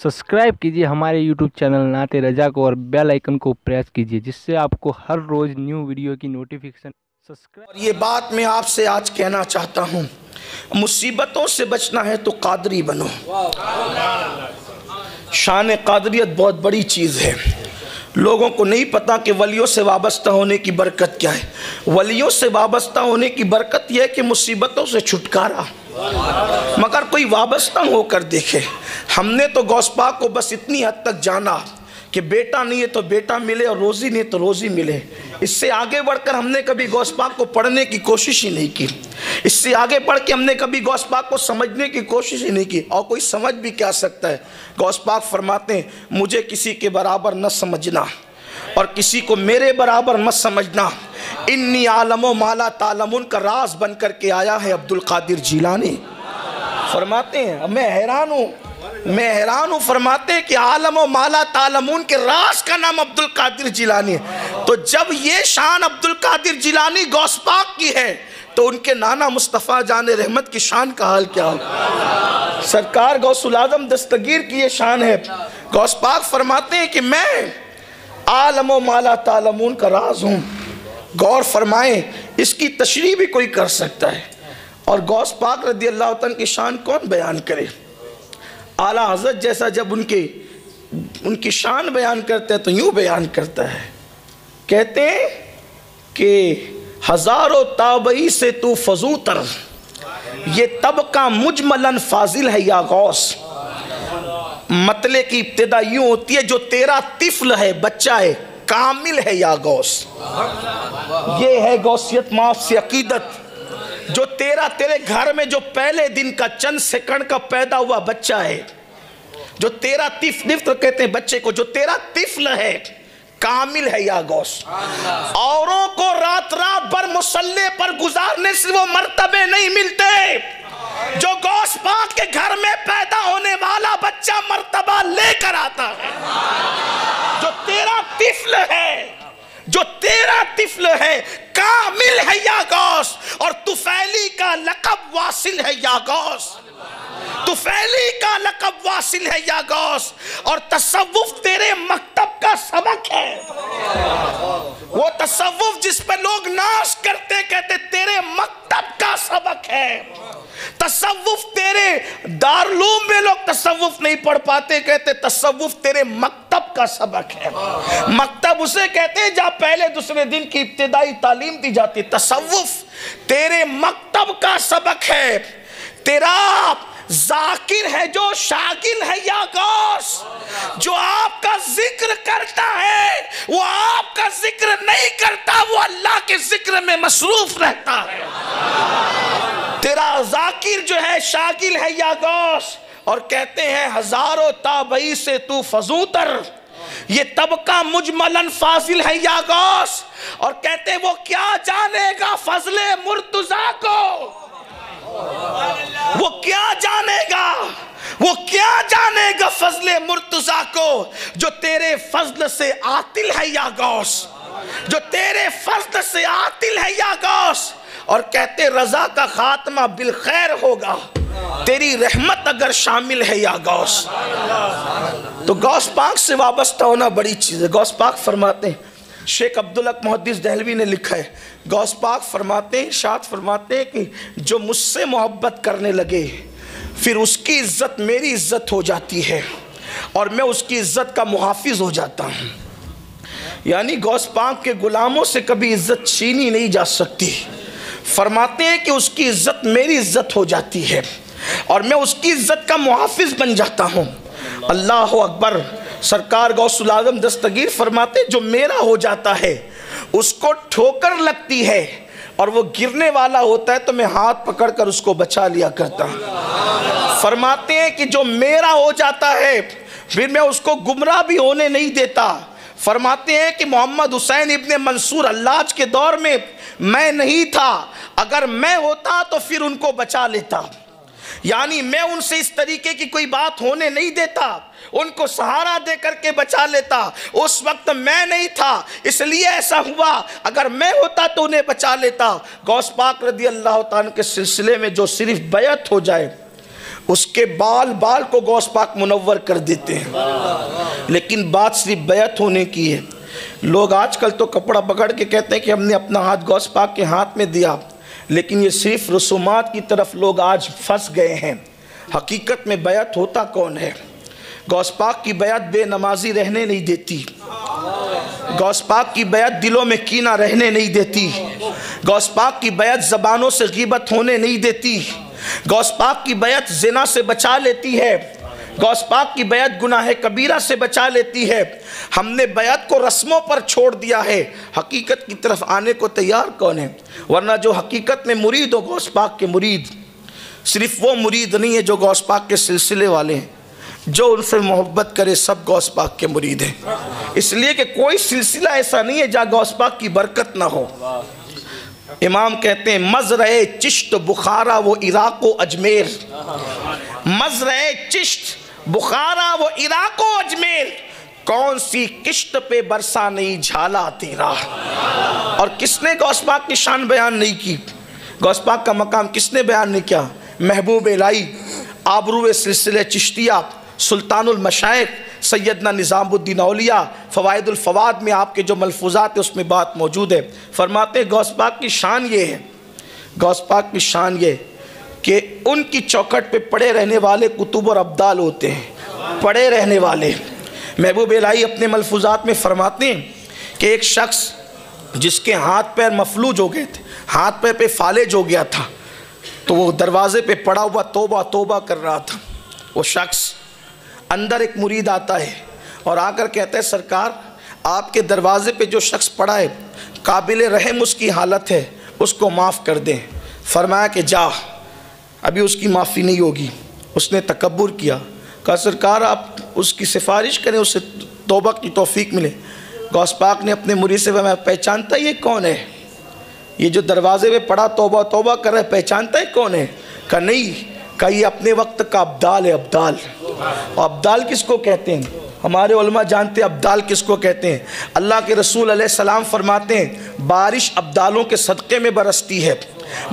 Subscribe कीजिए हमारे YouTube channel नाते रजा को और बेल आइकन को प्रेस कीजिए, जिससे आपको हर रोज़ न्यू वीडियो की नोटिफिकेशन। और ये बात मैं आपसे आज कहना चाहता हूँ, मुसीबतों से बचना है तो कादरी बनो। शान कादरियत बहुत बड़ी चीज़ है। लोगों को नहीं पता कि वलियों से वाबस्ता होने की बरकत क्या है। वलियों से वाबस्ता होने की बरकत यह है कि मुसीबतों से छुटकारा। मगर कोई वाबस्ता होकर देखे। हमने तो गौस पाक को बस इतनी हद तक जाना कि बेटा नहीं है तो बेटा मिले और रोज़ी नहीं तो रोज़ी मिले। इससे आगे बढ़कर हमने कभी गौस पाक को पढ़ने की कोशिश ही नहीं की। इससे आगे बढ़ के हमने कभी गौस पाक को समझने की कोशिश ही नहीं की। और कोई समझ भी क्या सकता है। गौस पाक फरमाते हैं, मुझे किसी के बराबर न समझना और किसी को मेरे बराबर मत समझना। इन्नी आलमो माला तालमुन का राज बन करके आया है अब्दुल कादिर जिलानी। फरमाते हैं मैं हैरान हूँ फरमाते हैं कि आलम व माला तालमून के राज का नाम अब्दुल कादिर जिलानी है। तो जब ये शान अब्दुल कादिर जिलानी गौस पाक की है तो उनके नाना मुस्तफ़ा जान रहमत की शान का हाल क्या हो। सरकार गौसुल आज़म दस्तगीर की ये शान है। गौस पाक फरमाते हैं कि मैं आलम व माला तालमून का राज हूँ। गौर फरमाएं, इसकी तशरीह भी कोई कर सकता है। और गौस पाक रज़ी अल्लाह तआला की शान कौन बयान करे। आला हज़रत जैसा जब उनकी शान बयान करते हैं तो यूँ बयान करता है, कहते हैं कि हज़ारों ताबई से तू फजूतर, ये तबका मुजमलन फाजिल है या गौस। मतले की इब्तिदा यूँ होती है, जो तेरा तिफल है बच्चा है कामिल है या गौस। ये है गौसियत माफ से अकीदत। जो तेरे घर में जो पहले दिन का चंद सेकंड का पैदा हुआ बच्चा है, जो तेरा तिफ्ल कहते हैं बच्चे को, जो तेरा तिफ्ल है कामिल है या गौस। औरों को रात भर मुसल्ले पर गुजारने से वो मर्तबे नहीं मिलते जो गौस पाक के घर में पैदा होने वाला बच्चा मर्तबा लेकर आता है। जो तेरा तिफ्ल है कामिल है या गौस। और तुफैली का लक़ब वासिल है या गौस। तुफैली का लक़ब वासिल है या गौस। और तसव्वुफ तेरे मकतब का सबक है। वो तसव्वुफ जिस पर लोग नाश करते कहते तेरे मकतब का सबक है। तसव्वुफ तेरे दारुलूम में लोग तसव्वुफ नहीं पढ़ पाते, कहते तसव्वुफ तेरे मकतब का सबक है। मकतब उसे कहते हैं जहाँ पहले दूसरे दिन की इब्तिदाई तालीम दी जाती। तसव्वुफ तेरे मकतब का सबक है। तेरा जाकिर है जो शागिल है या गौस। जो आपका जिक्र करता है वो आपका जिक्र नहीं करता, वो अल्लाह के जिक्र में मसरूफ रहता है। तेरा जाकिर जो है शागिल है या गौस। और कहते हैं हजारों ताबई से तू फजूतर, ये तबका मुजमलन फाजिल है या गौस। और कहते हैं वो क्या जानेगा फजले मुर्तजा को। वो क्या जानेगा फजले मुर्तजा को, जो तेरे फजल से आतिल है या गौस। जो तेरे फजल से आतिल है या गौस। और कहते रजा का खात्मा बिल खैर होगा, तेरी रहमत अगर शामिल है या गौस। तो गौस पाक से वाबस्ता होना बड़ी चीज़ है। गौस पाक फरमाते हैं, शेख अब्दुल हक मुहद्दिस दहलवी ने लिखा है, गौस पाक फरमाते हैं, इरशाद फरमाते हैं कि जो मुझसे मोहब्बत करने लगे फिर उसकी इज्जत मेरी इज्जत हो जाती है और मैं उसकी इज्जत का मुहाफिज हो जाता हूँ। यानी गौस पाक के गुलामों से कभी इज्जत छीनी नहीं जा सकती। फरमाते हैं कि उसकी इज्जत मेरी इज्जत हो जाती है और मैं उसकी इज्जत का मुहाफिज बन जाता हूँ। अल्लाह अकबर। सरकार गौसुल आज़म दस्तगीर फरमाते, जो मेरा हो जाता है उसको ठोकर लगती है और वो गिरने वाला होता है तो मैं हाथ पकड़कर उसको बचा लिया करता हूँ। फरमाते हैं कि जो मेरा हो जाता है फिर मैं उसको गुमराह भी होने नहीं देता। फरमाते हैं कि मोहम्मद हुसैन इब्ने मंसूर हल्लाज के दौर में मैं नहीं था, अगर मैं होता तो फिर उनको बचा लेता। यानी मैं उनसे इस तरीके की कोई बात होने नहीं देता, उनको सहारा दे करके बचा लेता। उस वक्त मैं नहीं था इसलिए ऐसा हुआ, अगर मैं होता तो उन्हें बचा लेता। गौस पाक रज़ी अल्लाह ताला के सिलसिले में जो सिर्फ बैत हो जाए उसके बाल बाल को गौस पाक मुनव्वर कर देते हैं। लेकिन बात सिर्फ बैत होने की है। लोग आजकल तो कपड़ा पकड़ के कहते हैं कि हमने अपना हाथ गौस पाक के हाथ में दिया, लेकिन ये सिर्फ रसूमात की तरफ लोग आज फंस गए हैं। हकीकत में बैत होता कौन है? गौस पाक की बैत बेनमाजी रहने नहीं देती, गौस पाक की बैत दिलों में कीना रहने नहीं देती, गौस पाक की बैत ज़बानों से ग़ीबत होने नहीं देती, गौस पाक की बैत ज़िना से बचा लेती है, गौस पाक की बैत गुनाह कबीरा से बचा लेती है। हमने बैत को रस्मों पर छोड़ दिया है, हकीकत की तरफ आने को तैयार कौन है? वरना जो हकीकत में मुरीद हो गौस पाक के मुरीद, सिर्फ वो मुरीद नहीं है जो गौस पाक के सिलसिले वाले हैं, जो उनसे मोहब्बत करे सब गौस पाक के मुरीद हैं। इसलिए कि कोई सिलसिला ऐसा नहीं है जहाँ गौस पाक की बरकत ना हो। इमाम कहते हैं मज़रए चिश्त बुखारा वो इराक़ व अजमेर, मज़रए चिश्त बुखारा वो इराक़ व अजमेर, कौन सी किश्त पे बरसा नहीं झाला तेरा। और किसने गौस पाक की शान बयान नहीं की? गौस पाक का मकाम किसने बयान नहीं किया? महबूब इलाही, आबरू सिलसिले चिश्तिया, सुल्तानुल मशाइख सैयदना निज़ामुद्दीन औलिया, फ़वाइदुल फ़वाद में आपके जो मलफूज़ात है उसमें बात मौजूद है। फरमाते हैं गौस पाक की शान ये है, गौस पाक की शान ये कि उनकी चौखट पे पड़े रहने वाले कुतुब और अब्दाल होते हैं, पड़े रहने वाले। महबूब इलाही अपने मलफूज़ात में फरमाते हैं कि एक शख्स जिसके हाथ पैर मफलूज हो गए थे, हाथ पैर पे फालेज हो गया था, तो वो दरवाजे पे पड़ा हुआ तौबा तौबा कर रहा था। वो शख्स अंदर एक मुरीद आता है और आकर कहता है सरकार आपके दरवाजे पे जो शख्स पड़ा है काबिल रहम उसकी हालत है, उसको माफ़ कर दें। फरमाया कि जा, अभी उसकी माफ़ी नहीं होगी। उसने तकब्बुर किया, कहा सरकार आप उसकी सिफारिश करें, उससे तौबा की तौफीक मिले। गौस पाक ने अपने मुरीद से मैं पहचानता ये कौन है, ये जो दरवाजे में पड़ा तौबा तौबा कर रहा है, पहचानता है कौन है? कहा नहीं, कहा ये अपने वक्त का अब्दाल है, अब्दाल। और अब्दाल किसको कहते हैं? हमारे उलमा जानते हैं अब्दाल किसको कहते हैं। अल्लाह के रसूल अलैहिस्सलाम फरमाते हैं बारिश अब्दालों के सदक़े में बरसती है,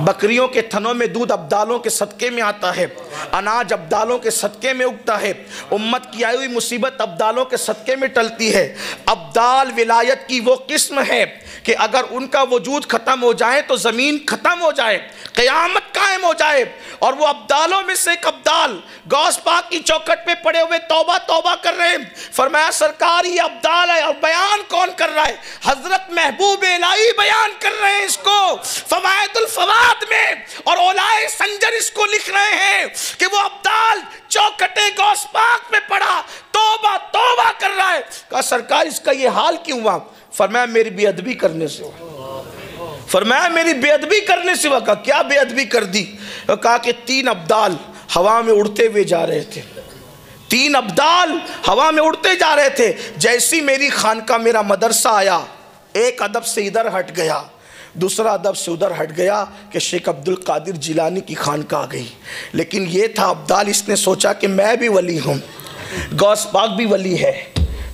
बकरियों के थनों में दूध अब्दालों के सदक़े में आता है, अनाज अब्दालों के सदक़े में उगता है, उम्मत की आई हुई मुसीबत अब्दालों के सदक़े में टलती है। अब्दाल विलायत की वो किस्म है कि अगर उनका वजूद ख़त्म हो जाए तो ज़मीन ख़त्म हो जाए, क़यामत कायम हो जाए। और वो अब्दालों में से एक अब्दाल गौस पाक की चौखट पे पड़े हुए तौबा तौबा कर रहे हैं। फरमाया सरकार ये अब्दाल है। और बयान कौन कर रहा है? हज़रत महबूब इलाही बयान कर रहे हैं इसको फ़वाइदुल फ़वाद में, और औलाए संजर इसको लिख रहे हैं कि वो अब्दाल चौखटे गौस पाक पे पड़ा तौबा तौबा कर रहा है। कहा सरकार इसका ये हाल क्यों हुआ? फरमाया मेरी बेअदबी करने से। फरमाया मेरी बेअदबी करने से। कहा क्या बेअदबी कर दी? कहा कि 3 अब्दाल हवा में उड़ते हुए जा रहे थे, 3 अब्दाल हवा में उड़ते जा रहे थे। जैसी मेरी खानका मेरा मदरसा आया, एक अदब से इधर हट गया, दूसरा अदब से उधर हट गया कि शेख अब्दुल कादिर जिलानी की खानका आ गई। लेकिन ये था अब्दाल, इसने सोचा कि मैं भी वली हूँ, गौस पाक भी वली है,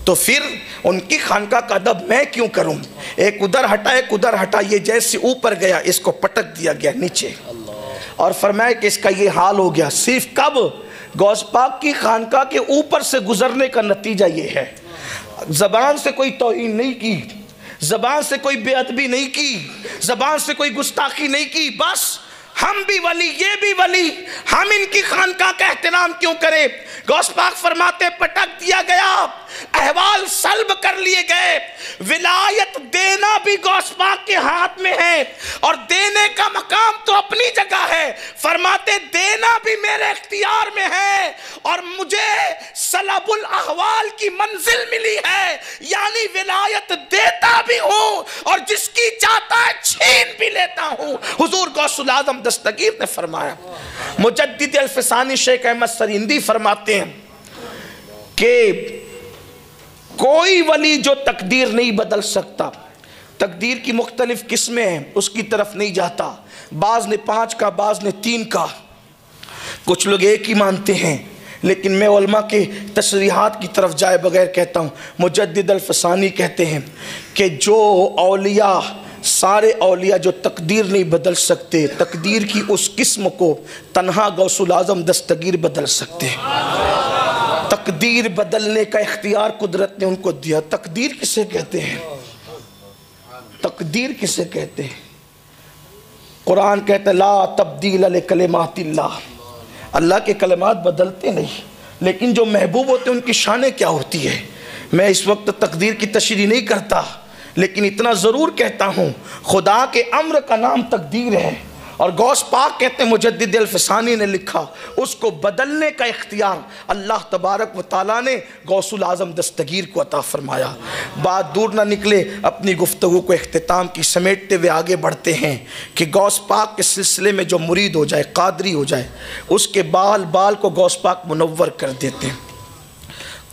तो फिर उनकी खानका का अदब मैं क्यों करूं? एक उधर हटा एक उधर हटा, ये जैसे ऊपर गया इसको पटक दिया गया नीचे। और फरमाया कि इसका ये हाल हो गया। सिर्फ कब? गौस पाक की खानका के ऊपर से गुजरने का नतीजा ये है। ज़बान से कोई तौहीन नहीं की, ज़बान से कोई बेअदबी नहीं की, ज़बान से कोई गुस्ताखी नहीं की, बस हम भी वली ये भी वली, हम इनकी खानका का एहतराम क्यों करें? गौस पाक फरमाते पटक दिया गया, अहवाल सल्ब कर लिए गए। विलायत देना भी गौस पाक के हाथ में है, और देने का मकाम तो अपनी जगह है। फरमाते देना भी मेरे इख्तियार में है, और मुझे सलबुल अहवाल की मंजिल मिली है, यानी विलायत देता भी हूँ और जिसकी चाहता है छीन भी लेता हूँ। हुजूर गौसुल आज़म दस्तगीर ने फरमाया। मुजद्दिद अल-फ़सानी शेख अहमद सरिंदी फरमाते हैं कि कोई वली जो तकदीर नहीं बदल सकता, तकदीर की मुख्तलिफ किस्में हैं, उसकी तरफ नहीं जाता। बाज़ ने 5 का, बाज़ ने 3 का, कुछ लोग एक ही मानते हैं। लेकिन मैं उलमा के तशरीहात की तरफ जाए बगैर कहता हूँ, मुजद्दिद अल-फ़सानी कहते हैं कि जो औलिया सारे औलिया जो तकदीर नहीं बदल सकते, तकदीर की उस किस्म को तन्हा गौसुल आज़म दस्तगीर बदल सकते हैं। तकदीर बदलने का इख्तियार कुदरत ने उनको दिया। तकदीर किसे कहते हैं? तकदीर किसे कहते हैं? कुरान कहता है ला तब्दील लिकलिमातिल्लाह, अल्लाह के कलमात बदलते नहीं, लेकिन जो महबूब होते हैं उनकी शानें क्या होती है। मैं इस वक्त तकदीर की तशरीह नहीं करता, लेकिन इतना ज़रूर कहता हूँ खुदा के अम्र का नाम तकदीर है। और गौस पाक कहते हैं मुजद्दिद अल-फ़सानी ने लिखा, उसको बदलने का इख्तियार अल्लाह तबारक व तआला ने गौसुल आज़म दस्तगीर को अता फरमाया। बात दूर ना निकले, अपनी गुफ्तगू को इख्तिताम की समेटते हुए आगे बढ़ते हैं कि गौस पाक के सिलसिले में जो मुरीद हो जाए, कादरी हो जाए, उसके बाल बाल को गौस पाक मुनव्वर कर देते हैं।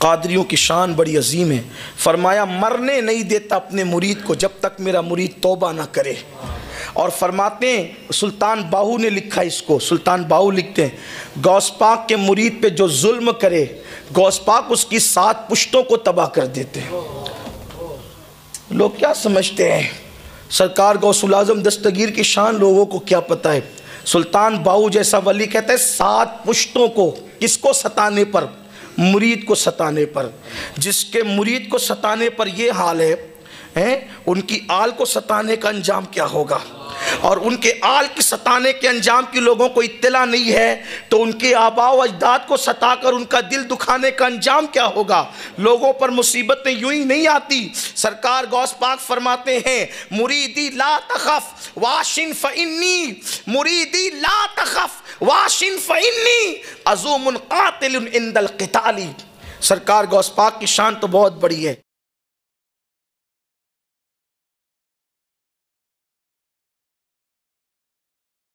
कादरियों की शान बड़ी अजीम है। फरमाया मरने नहीं देता अपने मुरीद को जब तक मेरा मुरीद तौबा ना करे। और फरमाते हैं, सुल्तान बाहू ने लिखा इसको, सुल्तान बाहू लिखते हैं गौस पाक के मुरीद पे जो जुल्म करे गौस पाक उसकी 7 पुश्तों को तबाह कर देते हैं। लोग क्या समझते हैं? सरकार गौसुल आज़म दस्तगीर की शान लोगों को क्या पता है। सुल्तान बाहू जैसा वली कहता है 7 पुश्तों को, किसको सताने पर? मुरीद को सताने पर। जिसके मुरीद को सताने पर ये हाल है, उनकी आल को सताने का अंजाम क्या होगा। और उनके आल की सताने के अंजाम की लोगों को इत्तला नहीं है, तो उनके आबा व अजदाद को सताकर उनका दिल दुखाने का अंजाम क्या होगा। लोगों पर मुसीबतें यूं ही नहीं आती। सरकार गौस पाक फरमाते हैं मुरीदी ला तखफ वाशिन फ़इन्नी, मुरीदी ला तखफ वाशिन फ़इन्नी अज़ूमुन क़ातिलुन इंदल क़िताली। सरकार गौस पाक की शान तो बहुत बड़ी है।